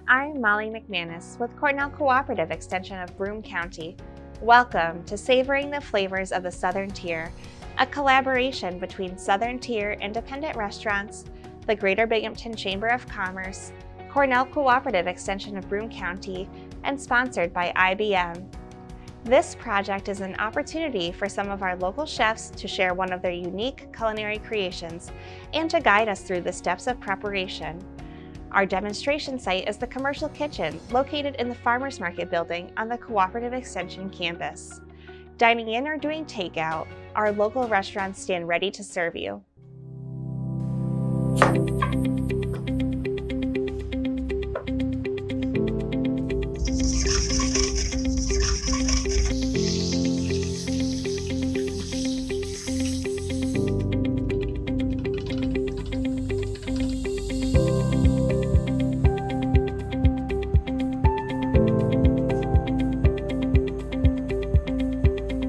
I'm Molly McManus with Cornell Cooperative Extension of Broome County. Welcome to Savoring the Flavors of the Southern Tier, a collaboration between Southern Tier independent restaurants, the Greater Binghamton Chamber of Commerce, Cornell Cooperative Extension of Broome County, and sponsored by IBM. This project is an opportunity for some of our local chefs to share one of their unique culinary creations and to guide us through the steps of preparation. Our demonstration site is the Commercial Kitchen, located in the Farmers Market building on the Cooperative Extension campus. Dining in or doing takeout, our local restaurants stand ready to serve you.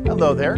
Hello there.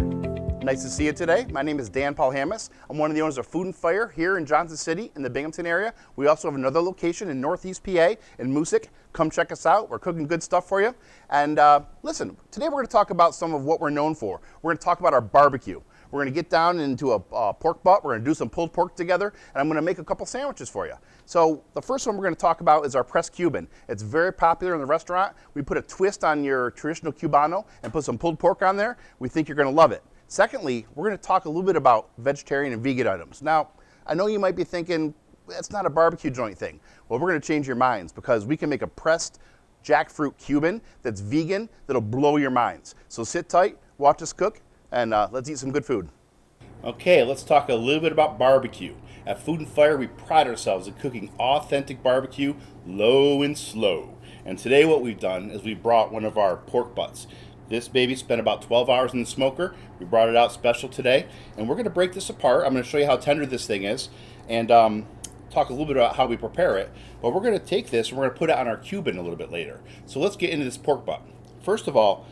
Nice to see you today. My name is Dan Polhamus. I'm one of the owners of Food and Fire here in Johnson City in the Binghamton area. We also have another location in Northeast PA in Moosic. Come check us out. We're cooking good stuff for you. And listen, today we're going to talk about some of what we're known for. We're going to talk about our barbecue. We're going to get down into a pork butt. We're going to do some pulled pork together, and I'm going to make a couple sandwiches for you. So the first one we're going to talk about is our Pressed Cuban. It's very popular in the restaurant. We put a twist on your traditional Cubano and put some pulled pork on there. We think you're going to love it. Secondly, we're going to talk a little bit about vegetarian and vegan items. Now, I know you might be thinking, that's not a barbecue joint thing. Well, we're going to change your minds because we can make a pressed jackfruit Cuban that's vegan that'll blow your minds. So sit tight, watch us cook, and let's eat some good food. Okay, let's talk a little bit about barbecue. At Food and Fire, we pride ourselves in cooking authentic barbecue, low and slow. And today what we've done is we brought one of our pork butts. This baby spent about 12 hours in the smoker. We brought it out special today, and we're going to break this apart. I'm going to show you how tender this thing is, and talk a little bit about how we prepare it. But we're going to take this and we're going to put it on our Cuban a little bit later. So let's get into this pork butt. First of all,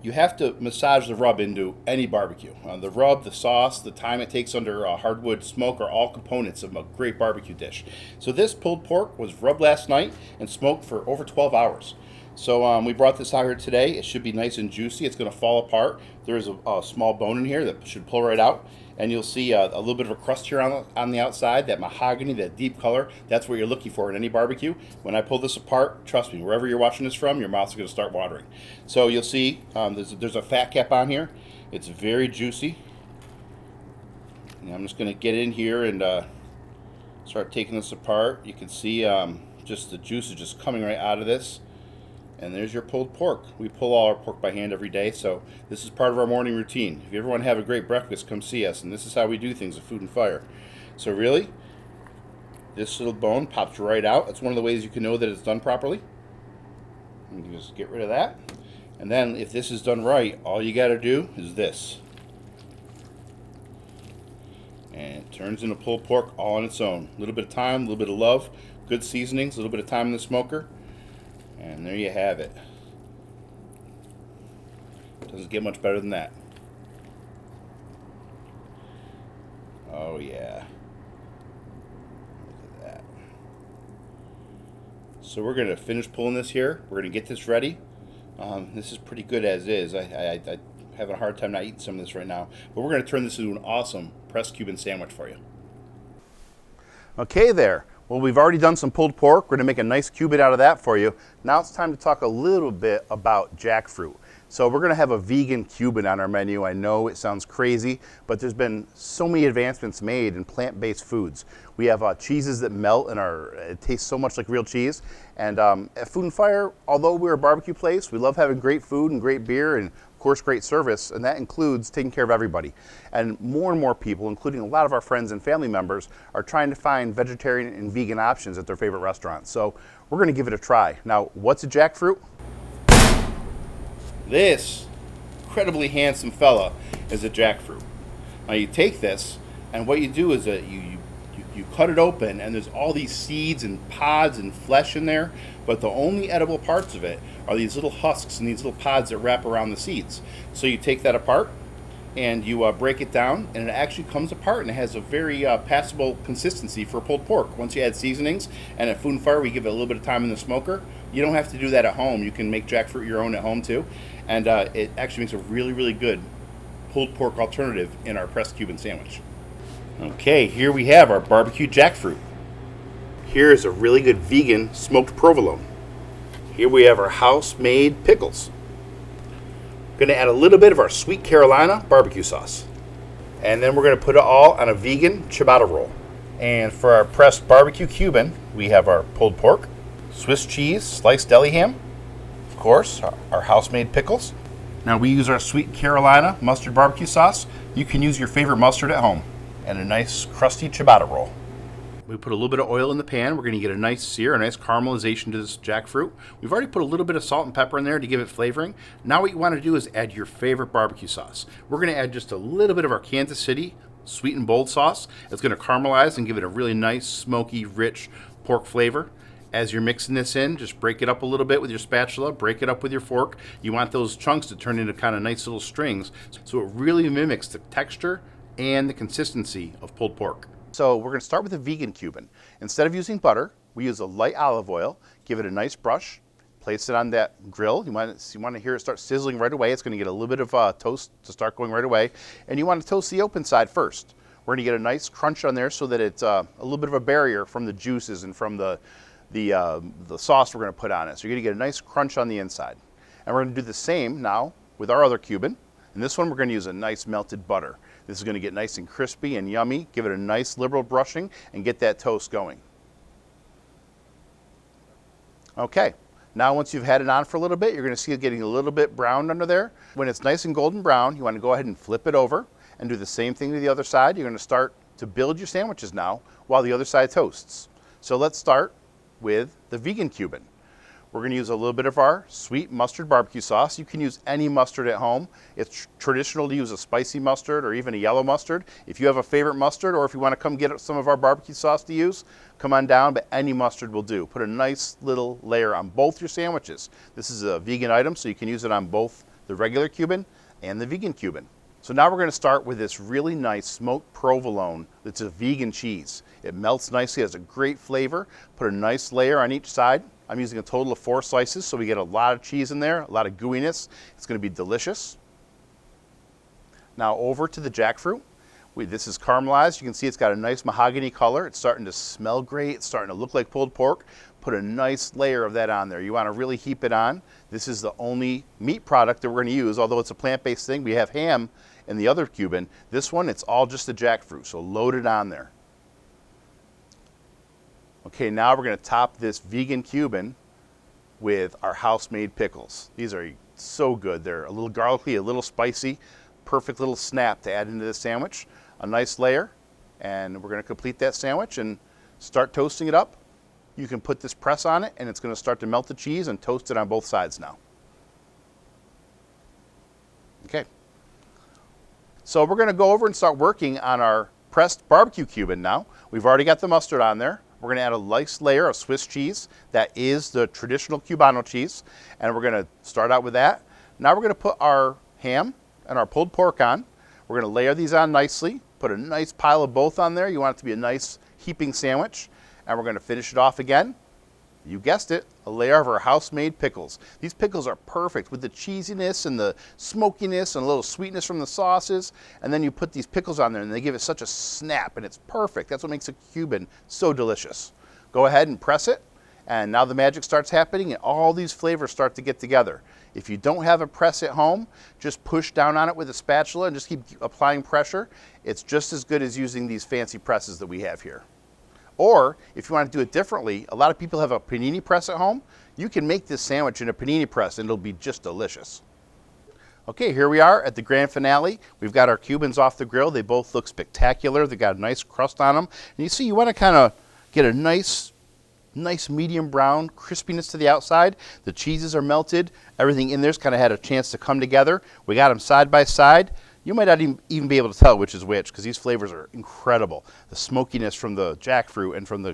you have to massage the rub into any barbecue. The rub, the sauce, the time it takes under a hardwood smoke are all components of a great barbecue dish. So this pulled pork was rubbed last night and smoked for over 12 hours. So we brought this out here today. It should be nice and juicy. It's going to fall apart. There is a small bone in here that should pull right out. And you'll see a little bit of a crust here on the outside, that mahogany, that deep color. That's what you're looking for in any barbecue. When I pull this apart, trust me, wherever you're watching this from, your mouth's going to start watering. So you'll see there's a fat cap on here. It's very juicy. And I'm just going to get in here and start taking this apart. You can see just the juice is just coming right out of this. And there's your pulled pork. We pull all our pork by hand every day, so this is part of our morning routine. If you ever want to have a great breakfast, come see us, and this is how we do things at Food and Fire. So really, this little bone pops right out. That's one of the ways you can know that it's done properly. You can just get rid of that. And then if this is done right, all you got to do is this. And it turns into pulled pork all on its own. A little bit of time, a little bit of love, good seasonings, a little bit of time in the smoker. And there you have it. Doesn't get much better than that. Oh yeah. Look at that. So we're going to finish pulling this here. We're going to get this ready. This is pretty good as is. I have a hard time not eating some of this right now. But we're going to turn this into an awesome pressed Cuban sandwich for you. Okay there. Well, we've already done some pulled pork. We're going to make a nice Cuban out of that for you. Now it's time to talk a little bit about jackfruit. So we're going to have a vegan Cuban on our menu. I know it sounds crazy, but there's been so many advancements made in plant-based foods. We have cheeses that melt and it tastes so much like real cheese. And at Food and Fire, although we're a barbecue place, we love having great food and great beer and of course great service, and that includes taking care of everybody. And more people, including a lot of our friends and family members, are trying to find vegetarian and vegan options at their favorite restaurants. So we're going to give it a try. Now, what's a jackfruit? This incredibly handsome fella is a jackfruit. Now you take this, and what you do is that you cut it open, and there's all these seeds and pods and flesh in there, but the only edible parts of it are these little husks and these little pods that wrap around the seeds. So you take that apart, and you break it down, and it actually comes apart, and it has a very passable consistency for pulled pork. Once you add seasonings and at Food and Fire we give it a little bit of time in the smoker. You don't have to do that at home. You can make jackfruit your own at home too, and it actually makes a really, really good pulled pork alternative in our pressed Cuban sandwich. Okay, here we have our barbecue jackfruit. Here is a really good vegan smoked provolone. Here we have our house-made pickles. Going to add a little bit of our sweet Carolina barbecue sauce. And then we're going to put it all on a vegan ciabatta roll. And for our pressed barbecue Cuban, we have our pulled pork, Swiss cheese, sliced deli ham, of course, our house-made pickles. Now we use our sweet Carolina mustard barbecue sauce. You can use your favorite mustard at home. And a nice crusty ciabatta roll. We put a little bit of oil in the pan. We're going to get a nice sear, a nice caramelization to this jackfruit. We've already put a little bit of salt and pepper in there to give it flavoring. Now what you want to do is add your favorite barbecue sauce. We're going to add just a little bit of our Kansas City sweet and bold sauce. It's going to caramelize and give it a really nice, smoky, rich pork flavor. As you're mixing this in, just break it up a little bit with your spatula, break it up with your fork. You want those chunks to turn into kind of nice little strings, so it really mimics the texture and the consistency of pulled pork. So we're going to start with a vegan Cuban. Instead of using butter, we use a light olive oil, give it a nice brush, place it on that grill. You want to hear it start sizzling right away. It's going to get a little bit of toast to start going right away. And you want to toast the open side first. We're going to get a nice crunch on there so that it's a little bit of a barrier from the juices and from the sauce we're going to put on it. So you're going to get a nice crunch on the inside. And we're going to do the same now with our other Cuban. And this one we're going to use a nice melted butter. This is going to get nice and crispy and yummy. Give it a nice liberal brushing and get that toast going. Okay, now once you've had it on for a little bit, you're going to see it getting a little bit browned under there. When it's nice and golden brown, you want to go ahead and flip it over and do the same thing to the other side. You're going to start to build your sandwiches now while the other side toasts. So let's start with the vegan Cuban. We're going to use a little bit of our sweet mustard barbecue sauce. You can use any mustard at home. It's traditional to use a spicy mustard or even a yellow mustard. If you have a favorite mustard, or if you want to come get some of our barbecue sauce to use, come on down, but any mustard will do. Put a nice little layer on both your sandwiches. This is a vegan item, so you can use it on both the regular Cuban and the vegan Cuban. So now we're going to start with this really nice smoked provolone that's a vegan cheese. It melts nicely, has a great flavor. Put a nice layer on each side. I'm using a total of 4 slices, so we get a lot of cheese in there, a lot of gooiness. It's going to be delicious. Now over to the jackfruit. This is caramelized. You can see it's got a nice mahogany color. It's starting to smell great. It's starting to look like pulled pork. Put a nice layer of that on there. You want to really heap it on. This is the only meat product that we're going to use, although it's a plant-based thing. We have ham in the other Cuban. This one, it's all just the jackfruit, so load it on there. Okay, now we're going to top this vegan Cuban with our house-made pickles. These are so good. They're a little garlicky, a little spicy, perfect little snap to add into this sandwich. A nice layer, and we're going to complete that sandwich and start toasting it up. You can put this press on it, and it's going to start to melt the cheese and toast it on both sides now. Okay. So we're going to go over and start working on our pressed barbecue Cuban now. We've already got the mustard on there. We're going to add a nice layer of Swiss cheese. That is the traditional Cubano cheese. And we're going to start out with that. Now we're going to put our ham and our pulled pork on. We're going to layer these on nicely. Put a nice pile of both on there. You want it to be a nice heaping sandwich. And we're going to finish it off again. You guessed it, a layer of our house-made pickles. These pickles are perfect with the cheesiness and the smokiness and a little sweetness from the sauces. And then you put these pickles on there and they give it such a snap, and it's perfect. That's what makes a Cuban so delicious. Go ahead and press it, and now the magic starts happening and all these flavors start to get together. If you don't have a press at home, just push down on it with a spatula and just keep applying pressure. It's just as good as using these fancy presses that we have here. Or, if you want to do it differently, a lot of people have a panini press at home. You can make this sandwich in a panini press and it'll be just delicious. Okay, here we are at the grand finale. We've got our Cubans off the grill. They both look spectacular. They've got a nice crust on them. And you see, you want to kind of get a nice medium brown crispiness to the outside. The cheeses are melted. Everything in there's kind of had a chance to come together. We got them side by side. You might not even be able to tell which is which because these flavors are incredible. The smokiness from the jackfruit and from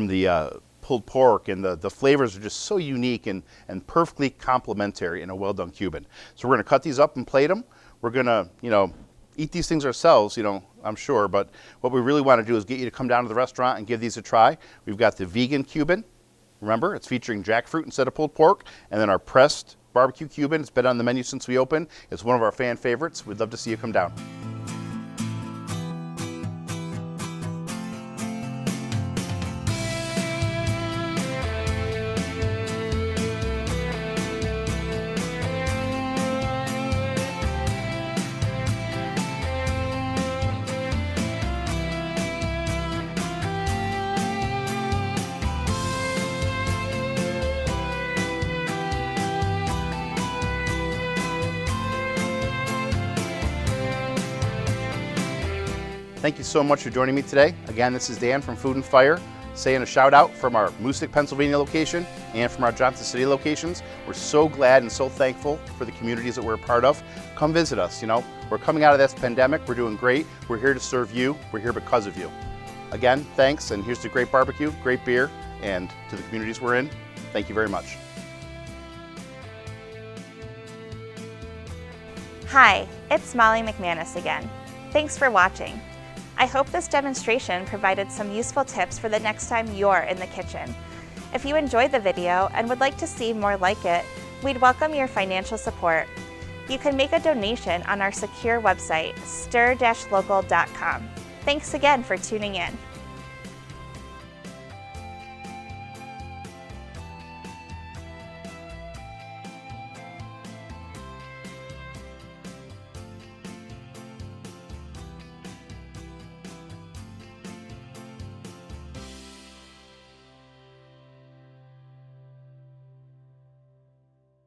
the pulled pork, and the flavors are just so unique and perfectly complementary in a well-done Cuban. So we're going to cut these up and plate them. we're gonna, eat these things ourselves, I'm sure, but what we really want to do is get you to come down to the restaurant and give these a try. We've got the vegan Cuban. Remember, it's featuring jackfruit instead of pulled pork, and then our pressed BBQ Cuban. It's been on the menu since we opened. It's one of our fan favorites. We'd love to see you come down. Thank you so much for joining me today. Again, this is Dan from Food and Fire, saying a shout out from our Moosic, Pennsylvania location and from our Johnson City locations. We're so glad and so thankful for the communities that we're a part of. Come visit us, We're coming out of this pandemic. We're doing great. We're here to serve you. We're here because of you. Again, thanks, and here's to great barbecue, great beer, and to the communities we're in, thank you very much. Hi, it's Molly McManus again. Thanks for watching. I hope this demonstration provided some useful tips for the next time you're in the kitchen. If you enjoyed the video and would like to see more like it, we'd welcome your financial support. You can make a donation on our secure website, stir-local.com. Thanks again for tuning in.